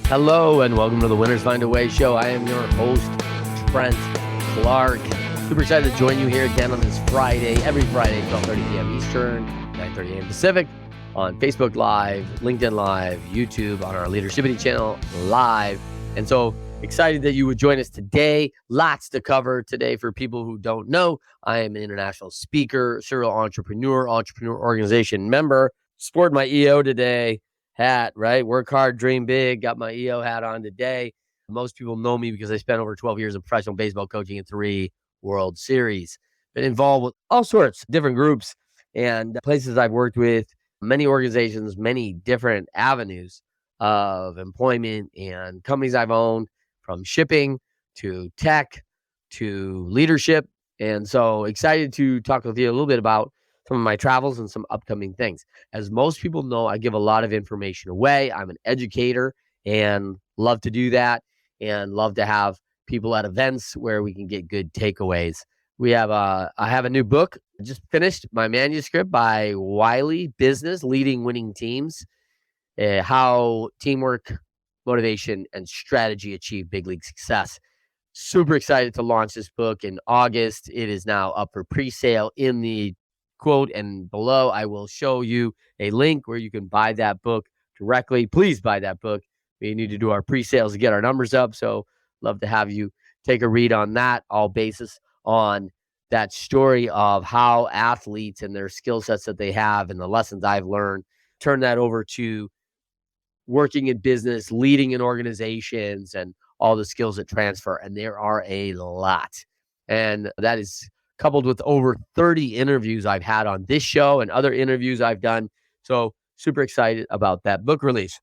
Hello and welcome to the Winners Find a Way show. I am your host, Trent Clark. Super excited to join you here again on this Friday, every Friday, 12:30 p.m. Eastern, 9:30 a.m. Pacific, on Facebook Live, LinkedIn Live, YouTube, on our Leadershipity channel live. And so excited that you would join us today. Lots to cover today for people who don't know. I am an international speaker, serial entrepreneur organization member. Sported my EO today. Hat, right? Work hard, dream big. Got my EO hat on today. Most people know me because I spent over 12 years of professional baseball coaching in 3 World Series. Been involved with all sorts of different groups and places I've worked with, many organizations, many different avenues of employment and companies I've owned, from shipping to tech to leadership. And so excited to talk with you a little bit about some of my travels and some upcoming things. As most people know, I give a lot of information away. I'm an educator and love to do that, and love to have people at events where we can get good takeaways. I have a new book. I just finished my manuscript by Wiley Business, Leading Winning Teams, how teamwork, motivation, and strategy achieve big league success. Super excited to launch this book in August. It is now up for pre-sale in the quote, and below I will show you a link where you can buy that book directly. Please buy that book. We need to do our pre-sales to get our numbers up. So love to have you take a read on that, all basis on that story of how athletes and their skill sets that they have and the lessons I've learned, turn that over to working in business, leading in organizations, and all the skills that transfer. And there are a lot. And that is coupled with over 30 interviews I've had on this show and other interviews I've done. So super excited about that book release.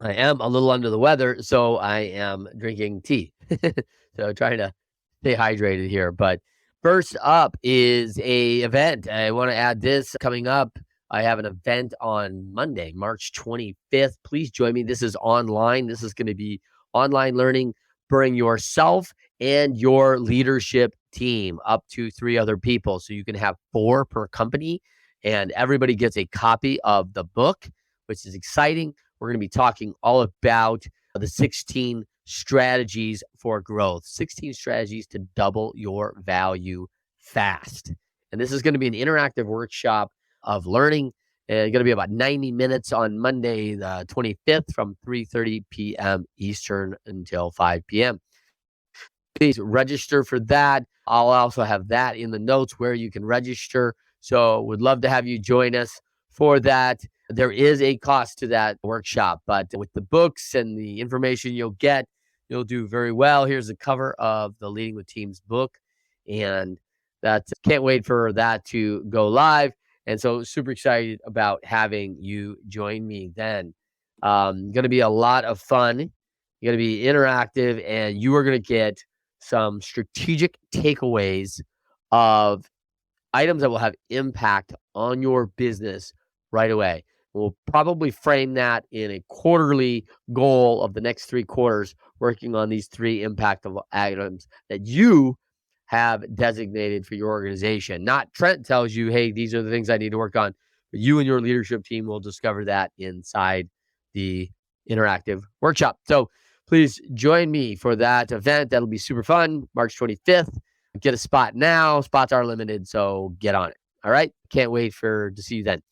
I am a little under the weather, so I am drinking tea. So trying to stay hydrated here. But first up is a event. I want to add this coming up. I have an event on Monday, March 25th. Please join me. This is online. This is going to be online learning. Bring yourself and your leadership team, up to 3 other people. So you can have 4 per company, and everybody gets a copy of the book, which is exciting. We're going to be talking all about the 16 strategies for growth, 16 strategies to double your value fast. And this is going to be an interactive workshop of learning. It's going to be about 90 minutes on Monday, the 25th, from 3:30 p.m. Eastern until 5 p.m. Please register for that. I'll also have that in the notes where you can register. So would love to have you join us for that. There is a cost to that workshop, but with the books and the information you'll get, you'll do very well. Here's the cover of the Leading with Teams book, and can't wait for that to go live. And so super excited about having you join me then. Going to be a lot of fun. You're going to be interactive, and you are going to get some strategic takeaways of items that will have impact on your business right away. We'll probably frame that in a quarterly goal of the next 3 quarters, working on these 3 impactful items that you have designated for your organization. Not Trent tells you, hey, these are the things I need to work on. But you and your leadership team will discover that inside the interactive workshop. So please join me for that event. That'll be super fun, March 25th. Get a spot now. Spots are limited, so get on it. All right? Can't wait to see you then.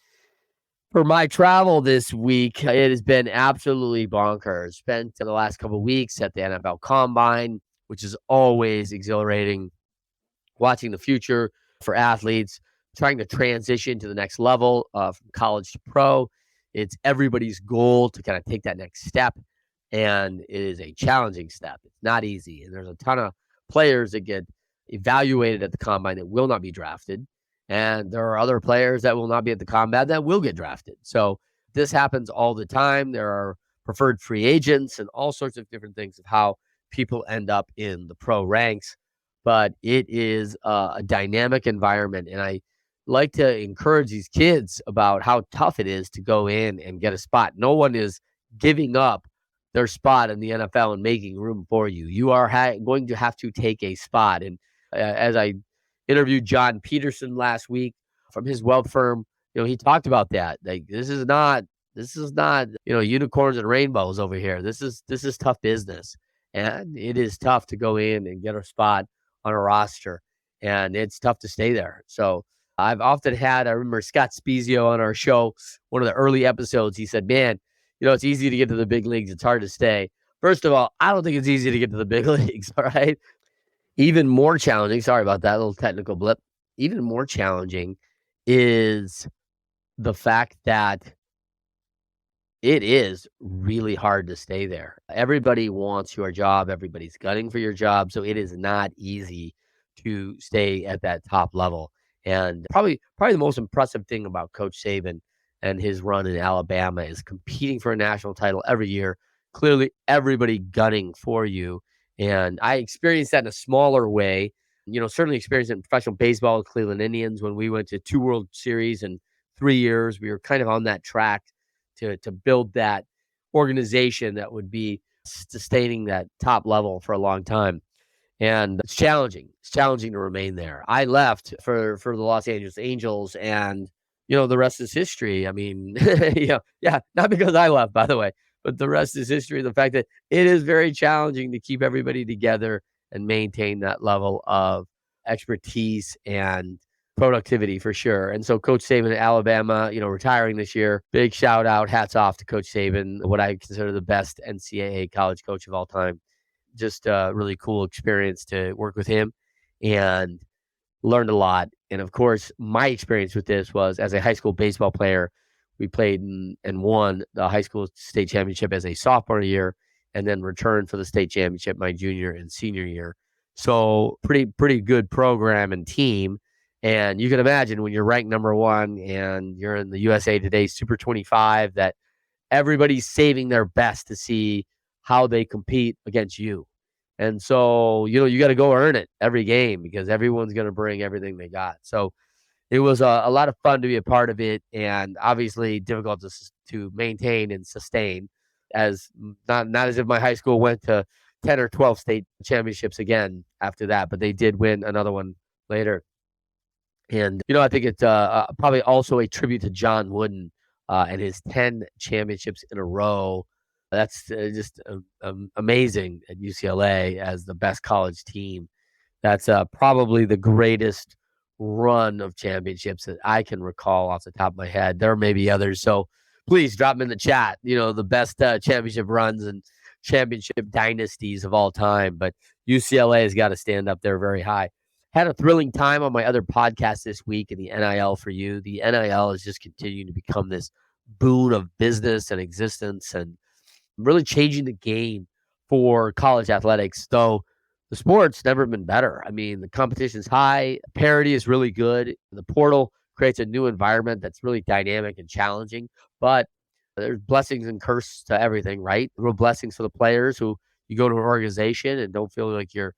For my travel this week, it has been absolutely bonkers. Spent the last couple of weeks at the NFL Combine, which is always exhilarating. Watching the future for athletes, trying to transition to the next level from college to pro. It's everybody's goal to kind of take that next step, and it is a challenging step. It's not easy, and there's a ton of players that get evaluated at the Combine that will not be drafted, and there are other players that will not be at the Combine that will get drafted. So this happens all the time. There are preferred free agents and all sorts of different things of how people end up in the pro ranks. But it is a dynamic environment, and I like to encourage these kids about how tough it is to go in and get a spot. No one is giving up their spot in the NFL and making room for you. You are going to have to take a spot. And as I interviewed John Peterson last week from his wealth firm, he talked about that. Like, this is not This is not, unicorns and rainbows over here. This is tough business. And it is tough to go in and get a spot on a roster. And it's tough to stay there. So I've often I remember Scott Spezio on our show, one of the early episodes, he said, man, it's easy to get to the big leagues. It's hard to stay. First of all, I don't think it's easy to get to the big leagues. All right. Even more challenging. Sorry about that little technical blip. Even more challenging is the fact that it is really hard to stay there. Everybody wants your job. Everybody's gunning for your job. So it is not easy to stay at that top level. And probably the most impressive thing about Coach Saban and his run in Alabama is competing for a national title every year. Clearly, everybody gunning for you. And I experienced that in a smaller way. Certainly experienced it in professional baseball with Cleveland Indians when we went to 2 World Series in 3 years. We were kind of on that track to build that organization that would be sustaining that top level for a long time. And it's challenging. It's challenging to remain there. I left for the Los Angeles Angels, and the rest is history. I mean, yeah, not because I left, by the way, but the rest is history. The fact that it is very challenging to keep everybody together and maintain that level of expertise and productivity for sure. And so Coach Saban at Alabama, retiring this year, big shout out, hats off to Coach Saban, what I consider the best NCAA college coach of all time. Just a really cool experience to work with him and learned a lot. And of course, my experience with this was as a high school baseball player, we played and won the high school state championship as a sophomore year and then returned for the state championship my junior and senior year. So pretty good program and team. And you can imagine when you're ranked number 1 and you're in the USA Today Super 25 that everybody's saving their best to see how they compete against you. And so, you got to go earn it every game because everyone's going to bring everything they got. So it was a lot of fun to be a part of it, and obviously difficult to maintain and sustain, as not as if my high school went to 10 or 12 state championships again after that, but they did win another one later. And, I think it's probably also a tribute to John Wooden and his 10 championships in a row. That's just amazing at UCLA as the best college team. That's probably the greatest run of championships that I can recall off the top of my head. There may be others. So please drop them in the chat, the best championship runs and championship dynasties of all time. But UCLA has got to stand up there very high. Had a thrilling time on my other podcast this week in the NIL for you. The NIL is just continuing to become this boon of business and existence and really changing the game for college athletics, though the sport's never been better. I mean, the competition's high, parity is really good. The portal creates a new environment that's really dynamic and challenging, but there's blessings and curses to everything, right? Real blessings for the players who you go to an organization and don't feel like you're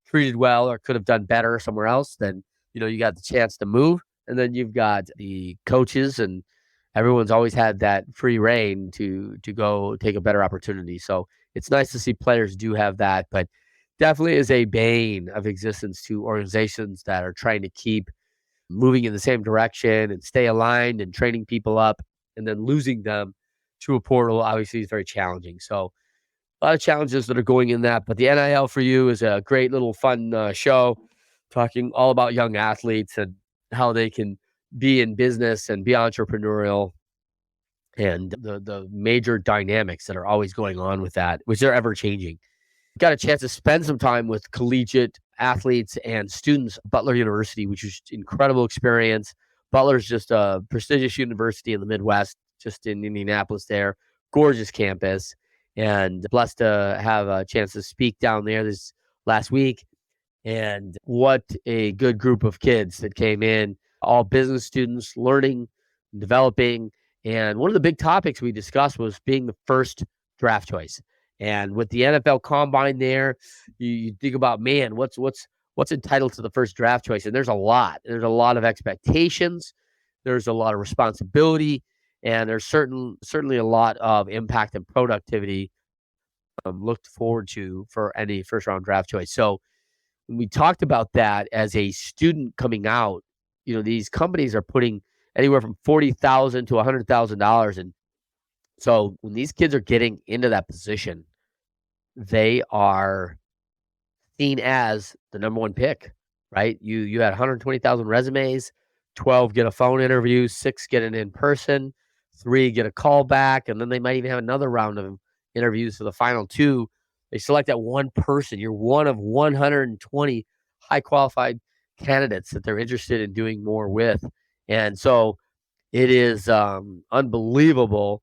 treated well or could have done better somewhere else, then, you got the chance to move. And then you've got the coaches and everyone's always had that free reign to go take a better opportunity. So it's nice to see players do have that, but definitely is a bane of existence to organizations that are trying to keep moving in the same direction and stay aligned and training people up, and then losing them to a portal obviously is very challenging. So a lot of challenges that are going in that, but the NIL for you is a great little fun show talking all about young athletes and how they can be in business and be entrepreneurial and the major dynamics that are always going on with that, which are ever changing. Got a chance to spend some time with collegiate athletes and students at Butler University, which was an incredible experience. Butler's just a prestigious university in the Midwest, just in Indianapolis there. Gorgeous campus, and blessed to have a chance to speak down there this last week. And what a good group of kids that came in, all business students learning, developing. And one of the big topics we discussed was being the first draft choice. And with the NFL Combine there, you think about, man, what's entitled to the first draft choice? And there's a lot. There's a lot of expectations. There's a lot of responsibility. And there's certainly a lot of impact and productivity looked forward to for any first-round draft choice. So when we talked about that as a student coming out, these companies are putting anywhere from $40,000 to $100,000 in So when these kids are getting into that position, they are seen as the number one pick, right? You had 120,000 resumes, 12 get a phone interview, 6 get an in person, 3 get a call back, and then they might even have another round of interviews for the final 2. They select that one person. You're one of 120 high qualified candidates that they're interested in doing more with. And so it is unbelievable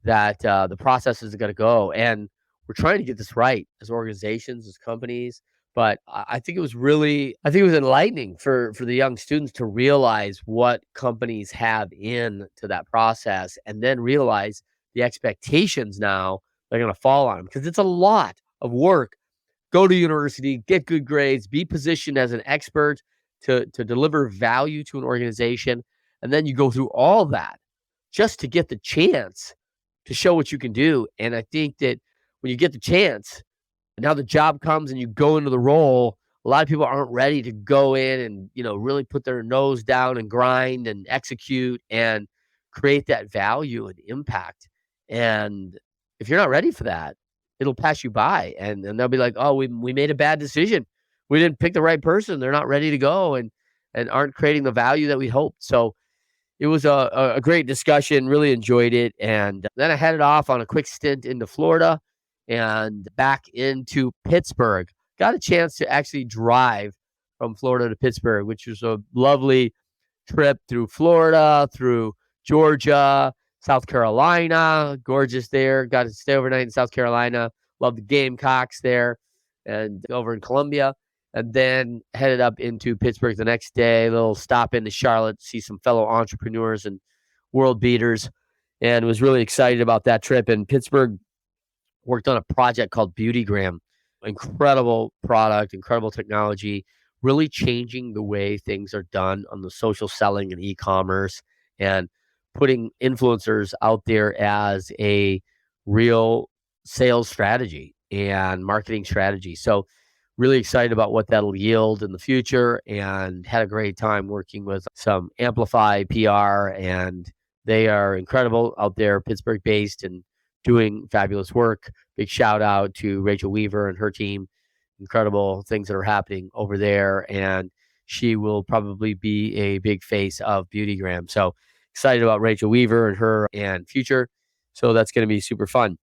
that the process is going to go. And we're trying to get this right as organizations, as companies. But I think I think it was enlightening for the young students to realize what companies have in to that process, and then realize the expectations now they're going to fall on them, because it's a lot of work. Go to university, get good grades, be positioned as an expert to deliver value to an organization, and then you go through all that just to get the chance to show what you can do. And I think that when you get the chance, and now the job comes and you go into the role, a lot of people aren't ready to go in and, really put their nose down and grind and execute and create that value and impact. And if you're not ready for that, it'll pass you by, and they'll be like, "Oh, we made a bad decision. We didn't pick the right person. They're not ready to go and aren't creating the value that we hoped." So it was a great discussion, really enjoyed it, and then I headed off on a quick stint into Florida and back into Pittsburgh. Got a chance to actually drive from Florida to Pittsburgh, which was a lovely trip through Florida, through Georgia, South Carolina. Gorgeous there. Got to stay overnight in South Carolina. Love the Gamecocks there, and over in Columbia. And then headed up into Pittsburgh the next day. A little stop into Charlotte to see some fellow entrepreneurs and world beaters, and was really excited about that trip. In Pittsburgh, worked on a project called Beautygram. Incredible product, incredible technology, really changing the way things are done on the social selling and e-commerce, and putting influencers out there as a real sales strategy and marketing strategy. So really excited about what that'll yield in the future, and had a great time working with some Amplify PR, and they are incredible out there, Pittsburgh based, and doing fabulous work. Big shout out to Rachel Weaver and her team. Incredible things that are happening over there, and she will probably be a big face of Beautygram. So excited about Rachel Weaver and her and future. So that's going to be super fun.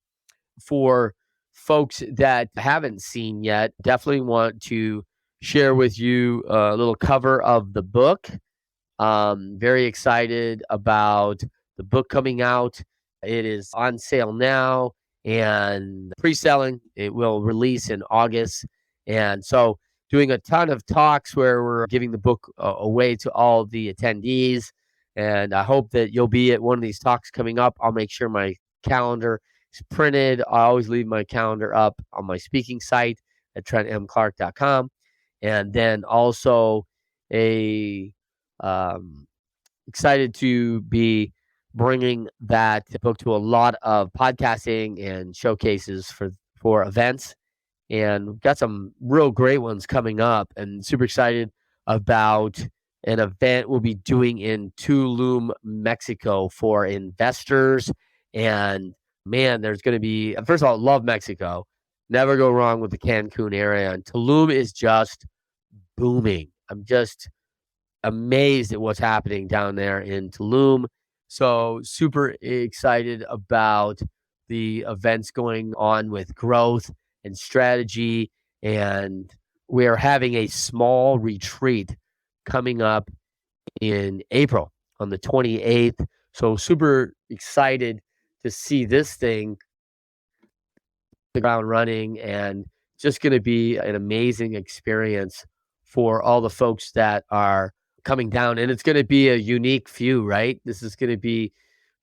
For folks that haven't seen yet, definitely want to share with you a little cover of the book. Very excited about the book coming out. It is on sale now and pre-selling. It will release in August. And so doing a ton of talks where we're giving the book away to all the attendees. And I hope that you'll be at one of these talks coming up. I'll make sure my calendar is printed. I always leave my calendar up on my speaking site at trentmclark.com. And then also excited to be bringing that book to a lot of podcasting and showcases for events. And we've got some real great ones coming up, and super excited about an event we'll be doing in Tulum, Mexico for investors. And man, there's going to be, first of all, love Mexico. Never go wrong with the Cancun area. And Tulum is just booming. I'm just amazed at what's happening down there in Tulum. So super excited about the events going on with growth and strategy. And we are having a small retreat coming up in April on the 28th. So super excited to see this thing the ground running, and just going to be an amazing experience for all the folks that are coming down. And it's going to be a unique few, right? This is going to be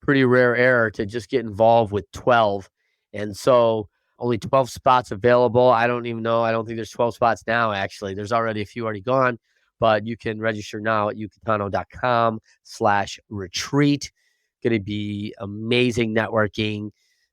pretty rare air to just get involved with 12. And so only 12 spots available. I don't even know. I don't think there's 12 spots now, actually. There's already a few already gone, but you can register now at yucatano.com/retreat. Going to be amazing networking.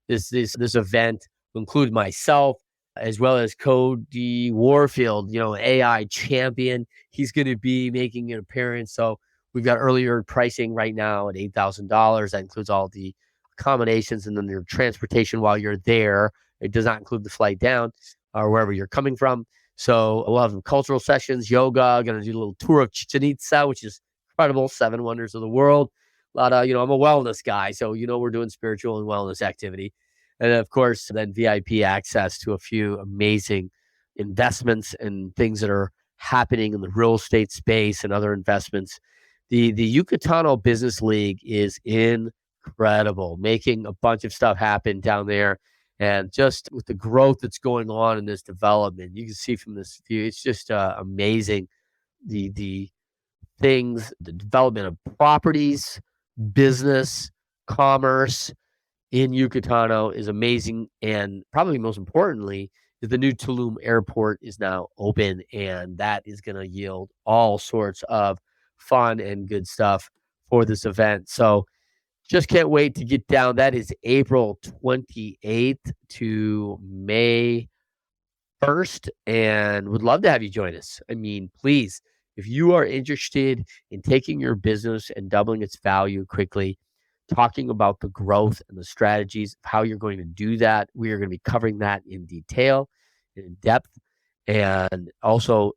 This event will include myself, as well as Cody Warfield, AI champion. He's going to be making an appearance. So we've got early bird pricing right now at $8,000. That includes all the accommodations, and then your transportation while you're there. It does not include the flight down or wherever you're coming from. So we'll have cultural sessions, yoga, going to do a little tour of Chichen Itza, which is incredible, 7 wonders of the world. A lot of, I'm a wellness guy. So, we're doing spiritual and wellness activity. And of course, then VIP access to a few amazing investments and things that are happening in the real estate space and other investments. The Yucatano Business League is incredible, making a bunch of stuff happen down there. And just with the growth that's going on in this development, you can see from this view, it's just amazing. The things, the development of properties, business, commerce in Yucatano is amazing. And probably most importantly, is the new Tulum airport is now open, and that is going to yield all sorts of fun and good stuff for this event. So just can't wait to get down. That is April 28th to May 1st, and would love to have you join us. I mean, please, if you are interested in taking your business and doubling its value quickly, talking about the growth and the strategies of how you're going to do that, we are going to be covering that in detail, in depth, and also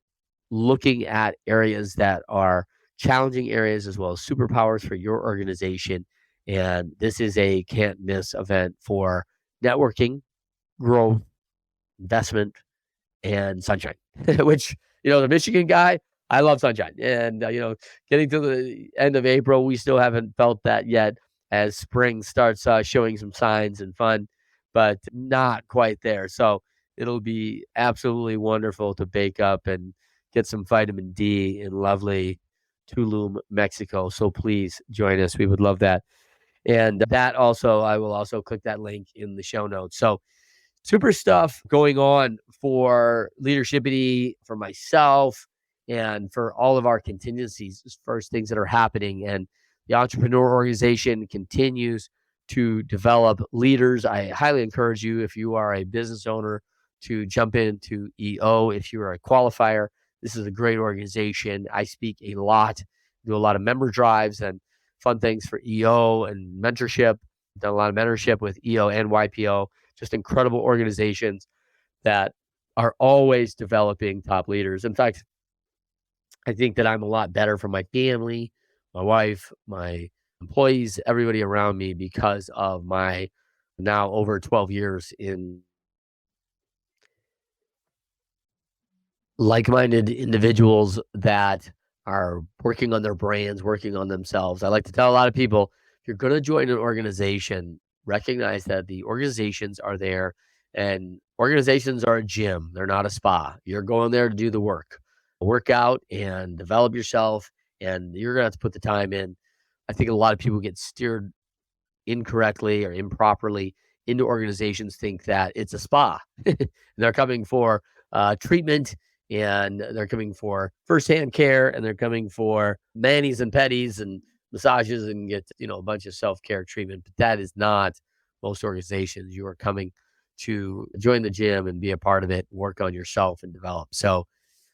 looking at areas that are challenging areas as well as superpowers for your organization. And this is a can't miss event for networking, growth, investment, and sunshine, which, the Michigan guy, I love sunshine. And, getting to the end of April, we still haven't felt that yet as spring starts showing some signs and fun, but not quite there. So it'll be absolutely wonderful to bake up and get some vitamin D in lovely Tulum, Mexico. So please join us. We would love that. And that also, I will also click that link in the show notes. So super stuff going on for Leadershipity, for myself, and for all of our contingencies as far as things that are happening. And the Entrepreneur Organization continues to develop leaders. I highly encourage you, if you are a business owner, to jump into EO. If you are a qualifier, this is a great organization. I speak a lot, do a lot of member drives and fun things for EO and mentorship. Done a lot of mentorship with EO and YPO. Just incredible organizations that are always developing top leaders. In fact, I think that I'm a lot better for my family, my wife, my employees, everybody around me because of my now over 12 years in like-minded individuals that are working on their brands, working on themselves. I like to tell a lot of people, if you're going to join an organization, recognize that the organizations are there, and organizations are a gym. They're not a spa. You're going there to do the work out and develop yourself, and you're going to have to put the time in. I think a lot of people get steered incorrectly or improperly into organizations, think that it's a spa. They're coming for treatment, and they're coming for firsthand care, and they're coming for manis and pedis and massages and get, a bunch of self-care treatment. But that is not most organizations. You are coming to join the gym and be a part of it, work on yourself and develop. So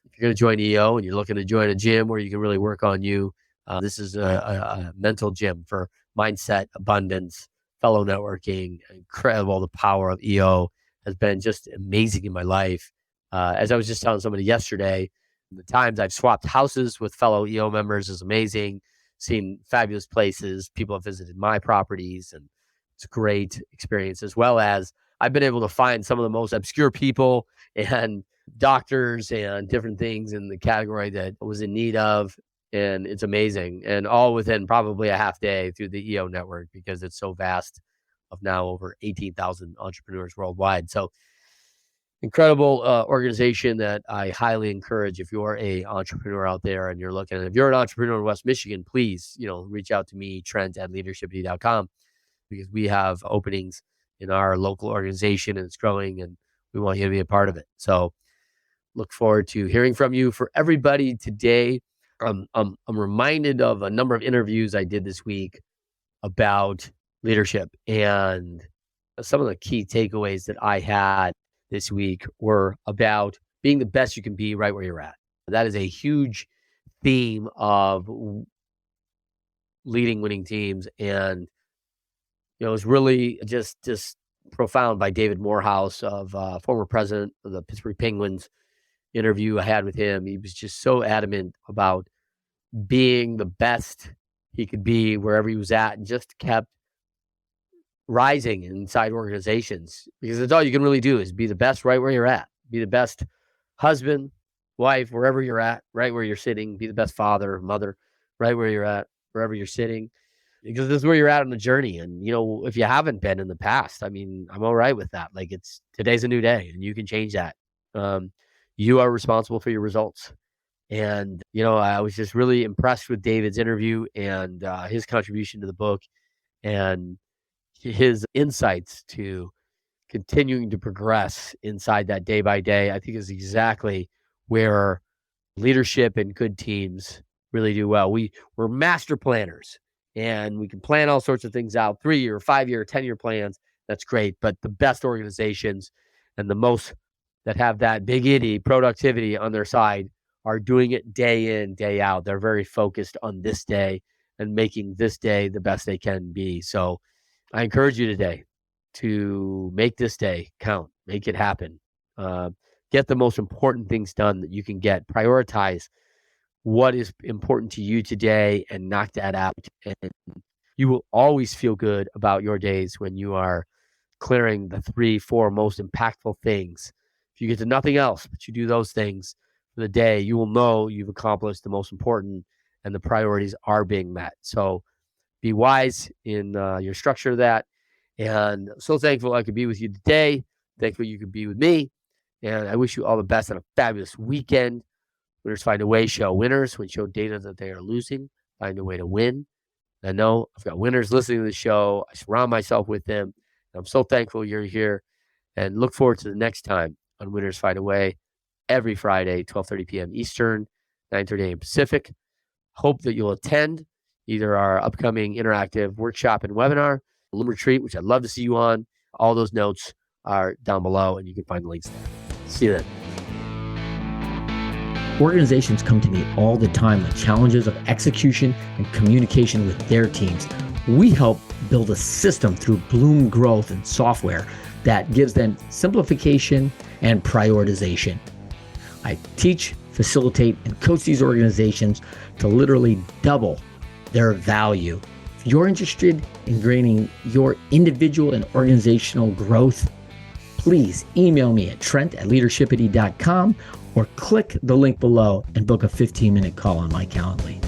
if you're going to join EO and you're looking to join a gym where you can really work on you, this is a mental gym for mindset, abundance, fellow networking. Incredible. The power of EO has been just amazing in my life. As I was just telling somebody yesterday, the times I've swapped houses with fellow EO members is amazing. Seen fabulous places. People have visited my properties, and it's a great experience, as well as I've been able to find some of the most obscure people and doctors and different things in the category that I was in need of. And it's amazing. And all within probably a half day through the EO network, because it's so vast, of now over 18,000 entrepreneurs worldwide. So incredible organization that I highly encourage. If you're a entrepreneur out there and you're looking, if you're an entrepreneur in West Michigan, please, reach out to me, Trent at leadershipity.com, because we have openings in our local organization and it's growing, and we want you to be a part of it. So look forward to hearing from you. For everybody today, I'm reminded of a number of interviews I did this week about leadership, and some of the key takeaways that I had this week were about being the best you can be right where you're at. That is a huge theme of leading winning teams. And, it was really just profound by David Morehouse, of former president of the Pittsburgh Penguins. Interview I had with him, he was just so adamant about being the best he could be wherever he was at, and just kept rising inside organizations, because that's all you can really do is be the best right where you're at. Be the best husband, wife, wherever you're at, right where you're sitting. Be the best father, mother, right where you're at, wherever you're sitting, because this is where you're at on the journey. And, if you haven't been in the past, I mean, I'm all right with that. Like, today's a new day and you can change that. You are responsible for your results. And, I was just really impressed with David's interview and his contribution to the book, and his insights to continuing to progress inside that day by day. I think is exactly where leadership and good teams really do well. We're master planners, and we can plan all sorts of things out, 3-year, 5-year, 10-year plans. That's great. But the best organizations and the most that have that big itty productivity on their side are doing it day in, day out. They're very focused on this day and making this day the best they can be. So I encourage you today to make this day count, make it happen. Get the most important things done that you can get. Prioritize what is important to you today and knock that out. And you will always feel good about your days when you are clearing the 3-4 most impactful things. If you get to nothing else, but you do those things for the day, you will know you've accomplished the most important and the priorities are being met. So be wise in your structure of that. And I'm so thankful I could be with you today. Thankful you could be with me. And I wish you all the best on a fabulous weekend. Winners Find a Way show winners when show data that they are losing, find a way to win. I know I've got winners listening to the show. I surround myself with them. I'm so thankful you're here, and look forward to the next time on Winners Find a Way every Friday, 12:30 p.m. Eastern, 9:30 a.m. Pacific. Hope that you'll attend either our upcoming interactive workshop and webinar, Tulum retreat, which I'd love to see you on. All those notes are down below, and you can find the links there. See you then. Organizations come to me all the time with challenges of execution and communication with their teams. We help build a system through Bloom Growth and software that gives them simplification and prioritization. I teach, facilitate, and coach these organizations to literally double their value. If you're interested in gaining your individual and organizational growth, please email me at trent@leadershipity.com or click the link below and book a 15-minute call on my Calendly.